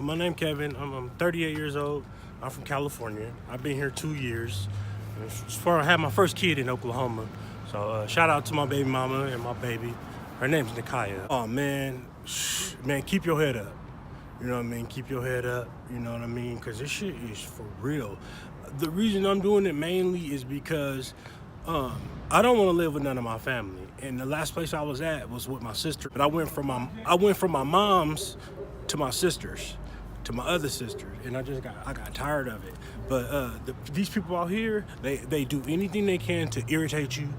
My name Kevin. I'm 38 years old. I'm from California. I've been here 2 years. I had my first kid in Oklahoma. So shout out to my baby mama and my baby. Her name's Nikaya. Oh man, man, keep your head up. You know what I mean? Keep your head up. You know what I mean? Because this shit is for real. The reason I'm doing it mainly is because I don't want to live with none of my family. And the last place I was at was with my sister. But I went from my mom's to my sister's, to my other sister, and I got tired of it. But these people out here, they do anything they can to irritate you.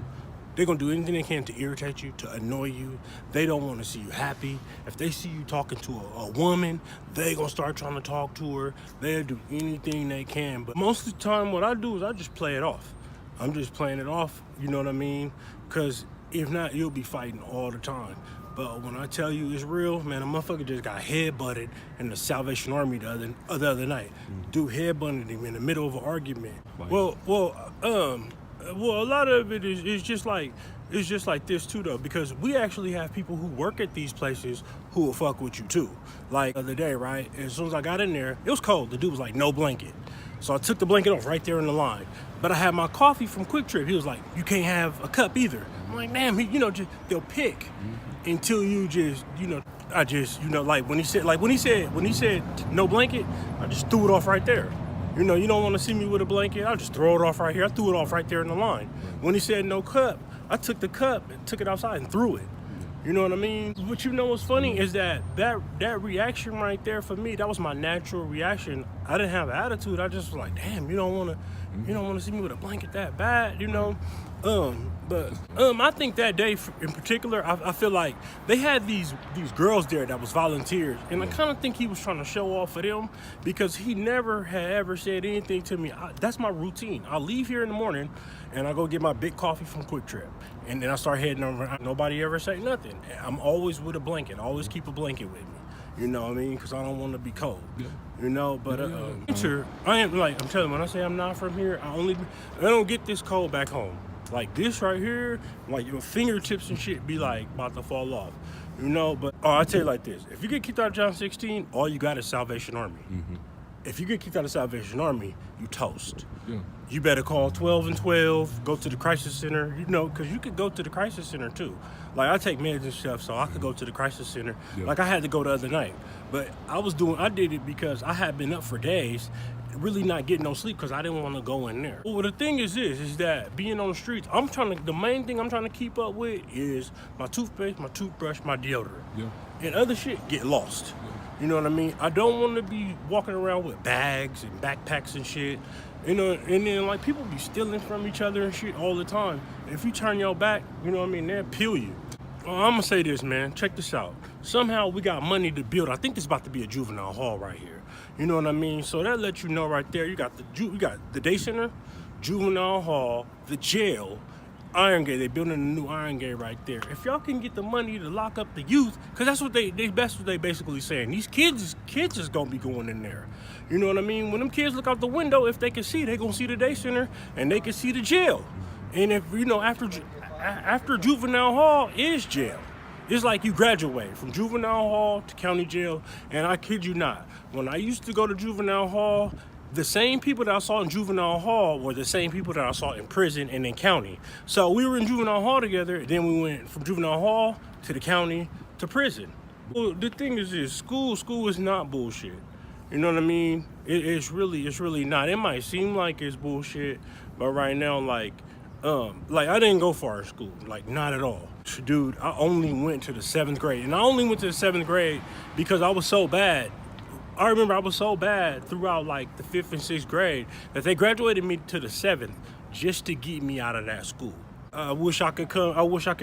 They're gonna do anything they can to irritate you, to annoy you. They don't want to see you happy. If they see you talking to a woman, they gonna start trying to talk to her. They'll do anything they can. But most of the time, what I do is I just play it off. I'm just playing it off, you know what I mean? Because if not, you'll be fighting all the time. But when I tell you it's real, man, a motherfucker just got headbutted in the Salvation Army the other night. Dude headbutted him in the middle of an argument. Right. Well, a lot of it is just like this too, though, because we actually have people who work at these places who will fuck with you too. Like the other day, right? As soon as I got in there, it was cold. The dude was like, no blanket. So I took the blanket off right there in the line. But I had my coffee from Quick Trip. He was like, you can't have a cup either. I'm like, damn, they'll pick until you just, like when he said no blanket, I just threw it off right there. You know, you don't want to see me with a blanket, I'll just throw it off right here. I threw it off right there in the line. When he said no cup, I took the cup and took it outside and threw it. You know what I mean? What you know what's funny is that reaction right there for me, that was my natural reaction. I didn't have an attitude. I just was like, damn, you don't want to see me with a blanket that bad, you know? But I think that day in particular, I feel like they had these girls there that was volunteers, and I kind of think he was trying to show off for them because he never had ever said anything to me. That's my routine. I leave here in the morning, and I go get my big coffee from Quick Trip, and then I start heading over. Nobody ever say nothing. I'm always with a blanket. I always keep a blanket with me. You know what I mean? Because I don't want to be cold. Yeah. You know, but winter, I am like, I'm telling you, when I say I'm not from here, I don't get this cold back home. Like this right here, like your fingertips and shit be like about to fall off, you know. But I tell you like this: if you get kicked out of John 16, all you got is Salvation Army. Mm-hmm. If you get kicked out of Salvation Army, you toast. Yeah. You better call 12 and 12. Go to the crisis center, you know, because you could go to the crisis center too. Like I take meds and stuff, so I could go to the crisis center. Yeah. Like I had to go the other night, but I did it because I had been up for days, really not getting no sleep because I didn't want to go in there. Well, the thing is that being on the streets, the main thing I'm trying to keep up with is my toothpaste, my toothbrush, my deodorant. Yeah. And other shit get lost. Yeah. You know what I mean? I don't want to be walking around with bags and backpacks and shit. You know, and then like people be stealing from each other and shit all the time. If you turn your back, you know what I mean, they'll peel you. I'm gonna say this, man. Check this out. Somehow we got money to build. I think this is about to be a juvenile hall right here. You know what I mean? So that lets you know right there. You got the day center, juvenile hall, the jail, Iron Gate. They building a new Iron Gate right there. If y'all can get the money to lock up the youth, because that's what they basically saying. These kids is gonna be going in there. You know what I mean? When them kids look out the window, if they can see, they gonna see the day center and they can see the jail. And if you know after juvenile hall is jail. It's like you graduate from juvenile hall to county jail, and I kid you not, when I used to go to juvenile hall, the same people that I saw in juvenile hall were the same people that I saw in prison and in county. So we were in juvenile hall together, then we went from juvenile hall to the county to prison. Well, the thing is this, school is not bullshit. You know what I mean? It's really not. It might seem like it's bullshit, but right now, like I didn't go far in school, like not at all. Dude, I only went to the 7th grade, and I only went to the 7th grade because I was so bad. I remember I was so bad throughout like the 5th and 6th grade that they graduated me to the 7th just to get me out of that school. I wish I could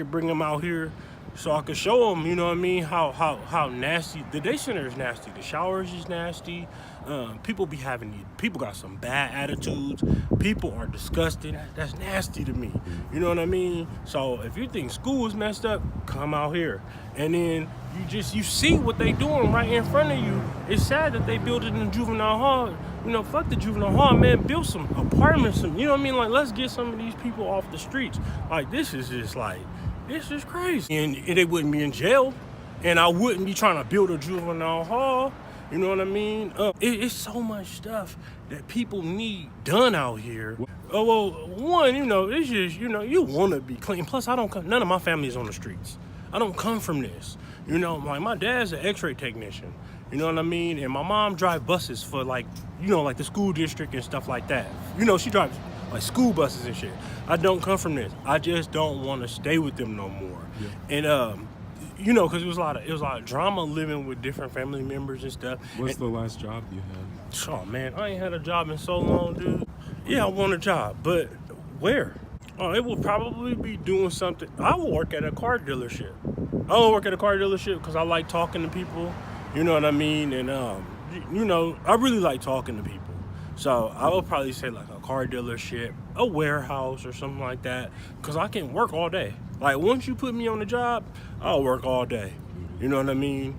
bring them out here so I could show them, you know what I mean, how nasty. The day center is nasty. The showers is nasty. People got some bad attitudes. People are disgusting. That's nasty to me. You know what I mean? So if you think school is messed up, come out here. And then you see what they doing right in front of you. It's sad that they built it in the juvenile hall. You know, fuck the juvenile hall, man. Build some apartments, you know what I mean? Like, let's get some of these people off the streets. Like, this is crazy. And they wouldn't be in jail. And I wouldn't be trying to build a juvenile hall. You know what I mean? It's so much stuff that people need done out here. Oh, well, one, it's just, you want to be clean. Plus, none of my family is on the streets. I don't come from this. Like my dad's an x-ray technician. You know what I mean? And my mom drives buses for like the school district and stuff like that. She drives like school buses and shit. I don't come from this. I just don't want to stay with them no more. Yeah. And because it was a lot of drama living with different family members and stuff. What's the last job you had? Oh man, I ain't had a job in so long, dude. Yeah, I want a job, but where? Oh, it will probably be doing something. I will work at a car dealership. I will work at a car dealership because I like talking to people. You know what I mean? And I really like talking to people. So I would probably say like a car dealership, a warehouse or something like that, because I can work all day. Like once you put me on the job, I'll work all day. You know what I mean?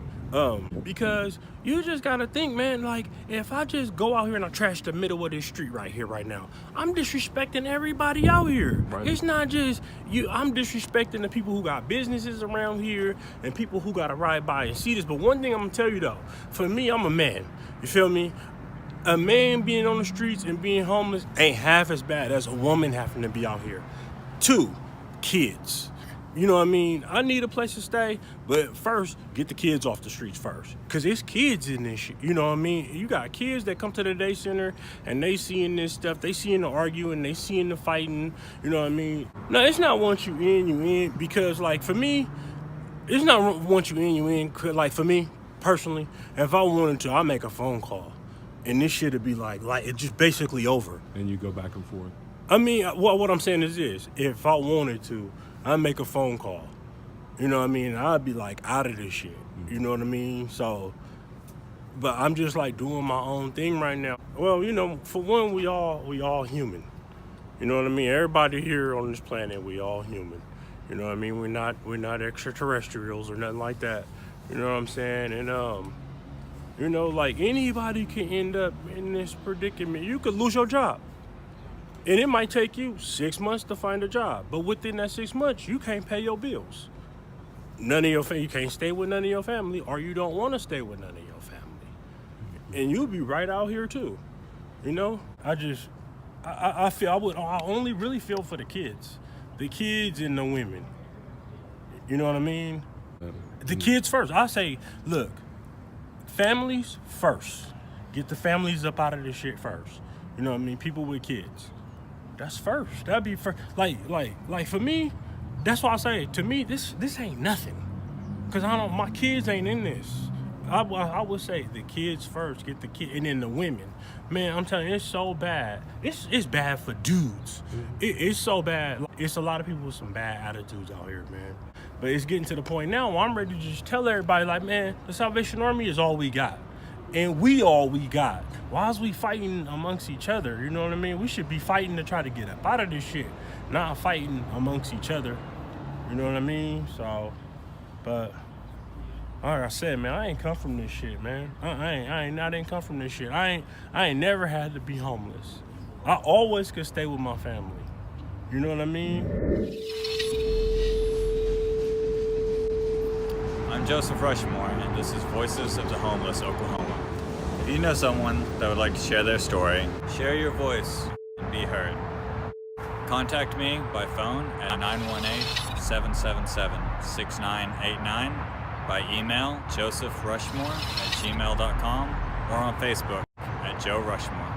Because you just gotta think, man, like if I just go out here and I trash the middle of this street right here, right now, I'm disrespecting everybody out here. Right. It's not just you, I'm disrespecting the people who got businesses around here and people who gotta ride by and see this. But one thing I'm gonna tell you though, for me, I'm a man. You feel me? A man being on the streets and being homeless ain't half as bad as a woman having to be out here. 2, kids. You know what I mean? I need a place to stay, but first, get the kids off the streets first. Because it's kids in this shit, you know what I mean? You got kids that come to the day center, and they seeing this stuff, they seeing the arguing, they seeing the fighting, you know what I mean? No, it's not once you in, because, like, for me, it's not once you in, like, for me, personally, if I wanted to, I'd make a phone call, and this shit would be like, it's just basically over. And you go back and forth. I mean, what I'm saying is this, if I wanted to, I'd make a phone call. You know what I mean? I'd be like out of this shit. You know what I mean? So, but I'm just like doing my own thing right now. Well, for one, we all human. You know what I mean? Everybody here on this planet, we all human. You know what I mean? We're not extraterrestrials or nothing like that. You know what I'm saying? And like anybody can end up in this predicament. You could lose your job. And it might take you 6 months to find a job. But within that 6 months, you can't pay your bills. You can't stay with none of your family, or you don't want to stay with none of your family. And you'll be right out here too. I only really feel for the kids. The kids and the women. You know what I mean? The kids first. I say, look, families first. Get the families up out of this shit first. You know what I mean? People with kids. That's first. That'd be first. Like for me, that's why I say, to me, this ain't nothing. Cause my kids ain't in this. I would say the kids first, get the kid, and then the women. Man, I'm telling you, it's so bad. It's bad for dudes. It's so bad. It's a lot of people with some bad attitudes out here, man. But it's getting to the point now where I'm ready to just tell everybody, like, man, the Salvation Army is all we got. And we all we got. Why is we fighting amongst each other? You know what I mean? We should be fighting to try to get up out of this shit, not fighting amongst each other. You know what I mean? So, but like I said, man, I ain't come from this shit, man. I didn't come from this shit. I ain't never had to be homeless. I always could stay with my family. You know what I mean? I'm Joseph Rushmore, and this is Voices of the Homeless, Oklahoma. If you know someone that would like to share their story, share your voice and be heard. Contact me by phone at 918-777-6989, by email josephrushmore@gmail.com, or on Facebook at Joe Rushmore.